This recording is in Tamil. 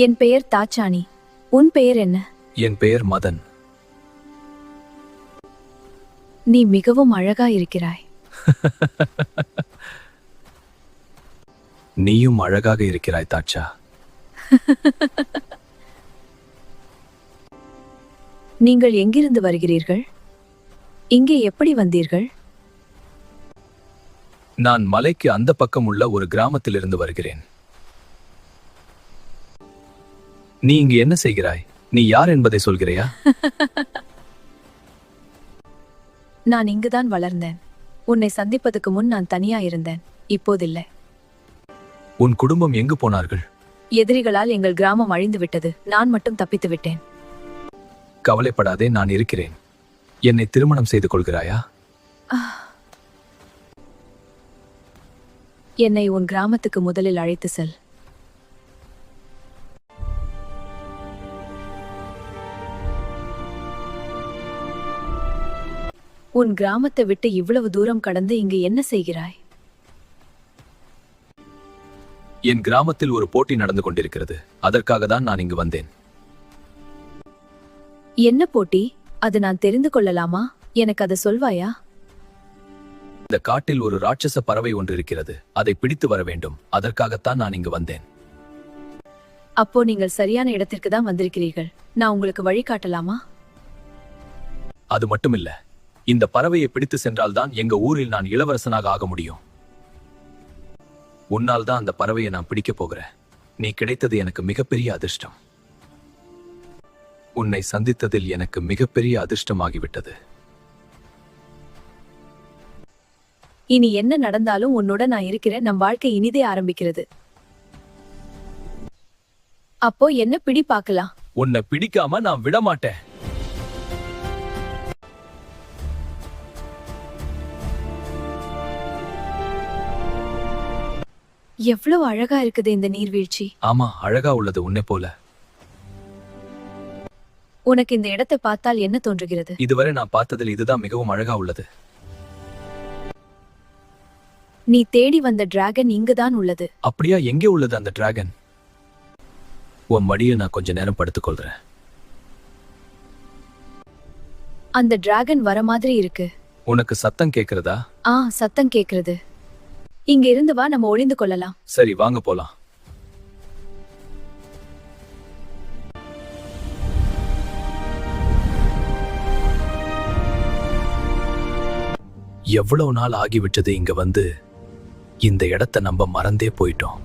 என் பெயர் தாச்சாணி. உன் பெயர் என்ன? என் பெயர் மதன். நீ மிகவும் அழகா இருக்கிறாய். நீயும் அழகாக இருக்கிறாய் தாச்சா. நீங்கள் எங்கிருந்து வருகிறீர்கள்? இங்கே எப்படி வந்தீர்கள்? நான் மலைக்கு அந்த பக்கம் உள்ள ஒரு கிராமத்திலிருந்து வருகிறேன். நீ இங்கு என்ன செய்கிறாய்? நீ யார் என்பதை சொல்கிறாயா? நான் இங்குதான் வளர்ந்தேன். உன்னை சந்திப்பதற்கு முன் நான் தனியா இருந்தேன். இப்போதில்லை. உன் குடும்பம் எங்கு போனார்கள்? எதிரிகளால் எங்கள் கிராமம் அழிந்து விட்டது. நான் மட்டும் தப்பித்து விட்டேன். கவலைப்படாதே, நான் இருக்கிறேன். என்னை திருமணம் செய்து கொள்கிறாயா? என்னை உன் கிராமத்துக்கு முதலில் அழைத்து செல். உன் கிராமத்தை விட்டு இவ்வளவு தூரம் கடந்து இங்கு என்ன செய்கிறாய்? என் கிராமத்தில் ஒரு போட்டி நடந்து கொண்டிருக்கிறது. அதற்காக தான் நான் இங்கு வந்தேன். என்ன போட்டி? அது நான் தெரிந்து கொள்ளலாமா? எனக்கு அதை சொல்வாயா? இந்த காட்டில் ஒரு ராட்சச பறவை ஒன்று இருக்கிறது. அதை பிடித்து வர வேண்டும். அதற்காகத்தான் நான் இங்கு வந்தேன். அப்போ நீங்கள் சரியான இடத்திற்கு தான் வந்திருக்கிறீர்கள். நான் உங்களுக்கு வழிகாட்டலாமா? அது மட்டுமில்ல, இந்த பறவையை பிடித்து சென்றால்தான் எங்க ஊரில் நான் இளவரசனாக ஆக முடியும். உன்னால் தான் அந்த பறவையை நான் பிடிக்கப் போகிறேன். நீ கிடைத்தது எனக்கு மிகப்பெரிய அதிர்ஷ்டம். உன்னை சந்தித்ததில் எனக்கு மிகப்பெரிய அதிர்ஷ்டமாகிவிட்டது. இனி என்ன நடந்தாலும் உன்னுடன் நான் இருக்கிறேன். நம் வாழ்க்கை இனிதே ஆரம்பிக்கிறது. அப்போ என்ன பிடி பார்க்கலாம். உன்னை பிடிக்காம நான் விடமாட்டேன். எவ்வளவு அழகா இருக்குது இந்த நீர்வீழ்ச்சி. ஆமா, அழகா உள்ளது. உன்னை போல. உனக்கு இந்த இடத்தை பார்த்தால் என்ன தோன்றுகிறது? இதுவரை நான் பார்த்ததில் இதுதான் மிகவும் அழகா உள்ளது. நீ தேடி வந்த டிராகன் இங்குதான் உள்ளது. அப்படியா? எங்கே உள்ளது அந்த டிராகன்? உன் மடியில் நான் கொஞ்ச நேரம் படுத்துக்கொள்றேன். அந்த டிராகன் வர மாதிரி இருக்கு. உனக்கு சத்தம் கேக்குறதா? சத்தம் கேக்குறது. இங்க இருந்து வா, நம்ம ஒளிந்து கொள்ளலாம். சரி, வாங்க போலாம். எவ்வளவு நாள் ஆகிவிட்டது இங்க வந்து. இந்த இடத்தை நம்ம மறந்தே போயிட்டோம்.